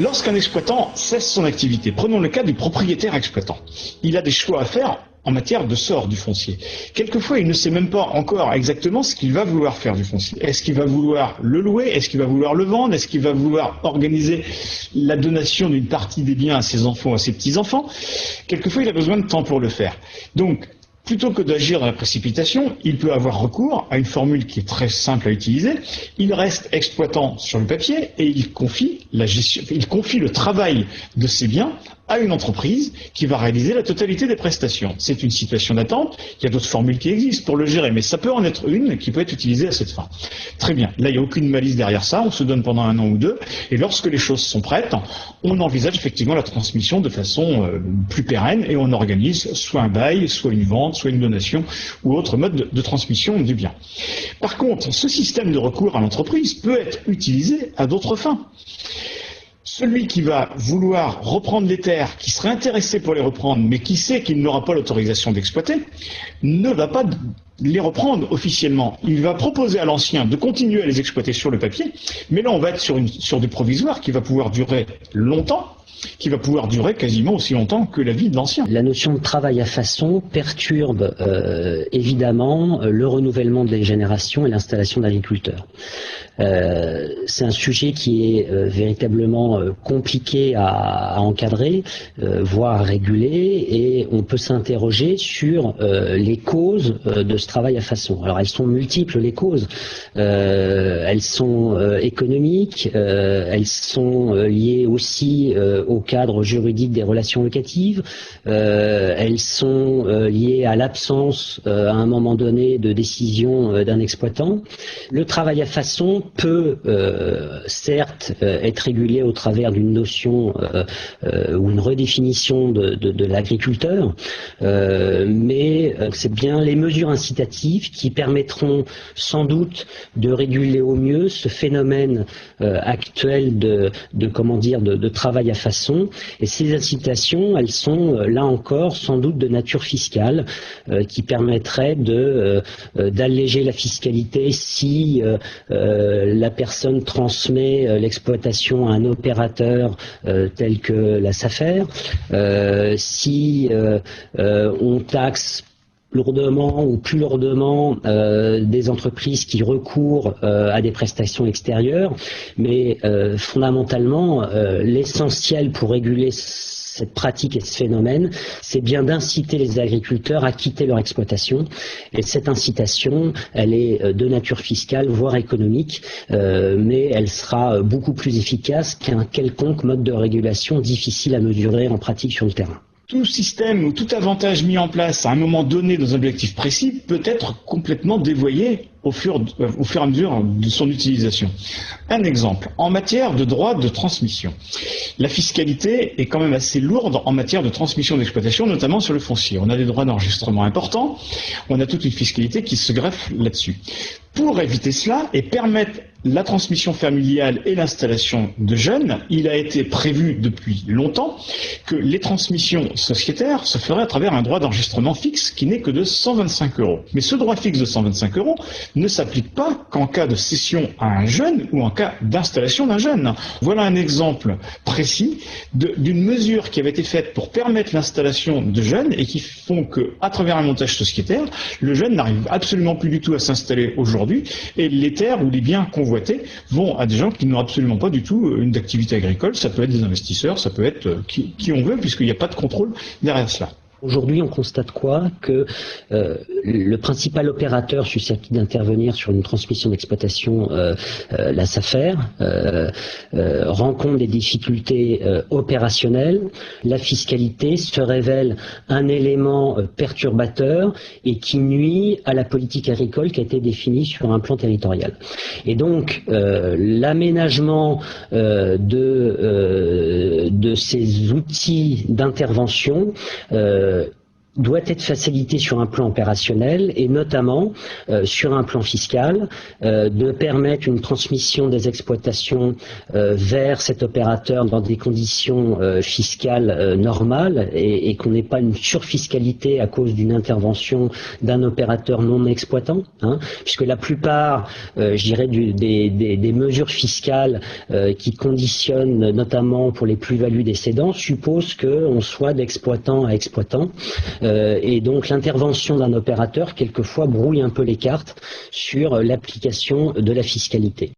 Lorsqu'un exploitant cesse son activité, prenons le cas du propriétaire exploitant, il a des choix à faire en matière de sort du foncier. Quelquefois, il ne sait même pas encore exactement ce qu'il va vouloir faire du foncier. Est-ce qu'il va vouloir le louer? Est-ce qu'il va vouloir le vendre? Est-ce qu'il va vouloir organiser la donation d'une partie des biens à ses enfants ou à ses petits-enfants? Quelquefois, il a besoin de temps pour le faire. Donc, plutôt que d'agir dans la précipitation, il peut avoir recours à une formule qui est très simple à utiliser. Il reste exploitant sur le papier et il confie le travail de ses biens à une entreprise qui va réaliser la totalité des prestations. C'est une situation d'attente. Il y a d'autres formules qui existent pour le gérer, mais ça peut en être une qui peut être utilisée à cette fin. Très bien. Là, il n'y a aucune malice derrière ça. On se donne pendant 1 an ou 2. Et lorsque les choses sont prêtes, on envisage effectivement la transmission de façon plus pérenne et on organise soit un bail, soit une vente, soit une donation ou autre mode de transmission du bien. Par contre, ce système de recours à l'entreprise peut être utilisé à d'autres fins. Celui qui va vouloir reprendre les terres, qui serait intéressé pour les reprendre, mais qui sait qu'il n'aura pas l'autorisation d'exploiter, ne va pas les reprendre officiellement. Il va proposer à l'ancien de continuer à les exploiter sur le papier, mais là on va être sur du provisoire qui va pouvoir durer longtemps, qui va pouvoir durer quasiment aussi longtemps que la vie de l'ancien. La notion de travail à façon perturbe évidemment le renouvellement des générations et l'installation d'agriculteurs. C'est un sujet qui est véritablement compliqué à encadrer, voire à réguler, et on peut s'interroger sur les causes de ce travail à façon. Alors elles sont multiples, les causes. Elles sont économiques, elles sont liées aussi au cadre juridique des relations locatives, elles sont liées à l'absence à un moment donné de décision d'un exploitant. Le travail à façon peut certes être régulé au travers d'une notion ou une redéfinition de l'agriculteur, mais c'est bien les mesures incitatives qui permettront sans doute de réguler au mieux ce phénomène actuel de travail à façon. Et ces incitations, elles sont là encore sans doute de nature fiscale, qui permettraient d'alléger la fiscalité si la personne transmet l'exploitation à un opérateur tel que la SAFER, si on taxe lourdement ou plus lourdement des entreprises qui recourent à des prestations extérieures, mais fondamentalement l'essentiel pour réguler cette pratique et ce phénomène, c'est bien d'inciter les agriculteurs à quitter leur exploitation. Et cette incitation, elle est de nature fiscale, voire économique, mais elle sera beaucoup plus efficace qu'un quelconque mode de régulation difficile à mesurer en pratique sur le terrain. Tout système ou tout avantage mis en place à un moment donné dans un objectif précis peut être complètement dévoyé au fur et à mesure de son utilisation. Un exemple, en matière de droit de transmission. La fiscalité est quand même assez lourde en matière de transmission d'exploitation, notamment sur le foncier. On a des droits d'enregistrement importants, on a toute une fiscalité qui se greffe là-dessus. Pour éviter cela et permettre la transmission familiale et l'installation de jeunes, il a été prévu depuis longtemps que les transmissions sociétaires se feraient à travers un droit d'enregistrement fixe qui n'est que de 125 €. Mais ce droit fixe de 125 € ne s'applique pas qu'en cas de cession à un jeune ou en cas d'installation d'un jeune. Voilà un exemple précis d'une mesure qui avait été faite pour permettre l'installation de jeunes et qui font qu'à travers un montage sociétaire, le jeune n'arrive absolument plus du tout à s'installer aujourd'hui et les terres ou les biens convoités vont à des gens qui n'ont absolument pas du tout une activité agricole. Ça peut être des investisseurs, ça peut être qui on veut puisqu'il n'y a pas de contrôle derrière cela. Aujourd'hui, on constate quoi? Que le principal opérateur susceptible d'intervenir sur une transmission d'exploitation, la SAFER, rencontre des difficultés opérationnelles. La fiscalité se révèle un élément perturbateur et qui nuit à la politique agricole qui a été définie sur un plan territorial. Et donc, l'aménagement de ces outils d'intervention doit être facilité sur un plan opérationnel et notamment sur un plan fiscal, de permettre une transmission des exploitations vers cet opérateur dans des conditions fiscales normales et qu'on n'ait pas une surfiscalité à cause d'une intervention d'un opérateur non exploitant, hein, puisque la plupart, je dirais, des mesures fiscales qui conditionnent notamment pour les plus-values des cédants supposent qu'on soit d'exploitant à exploitant. Et donc l'intervention d'un opérateur, quelquefois, brouille un peu les cartes sur l'application de la fiscalité.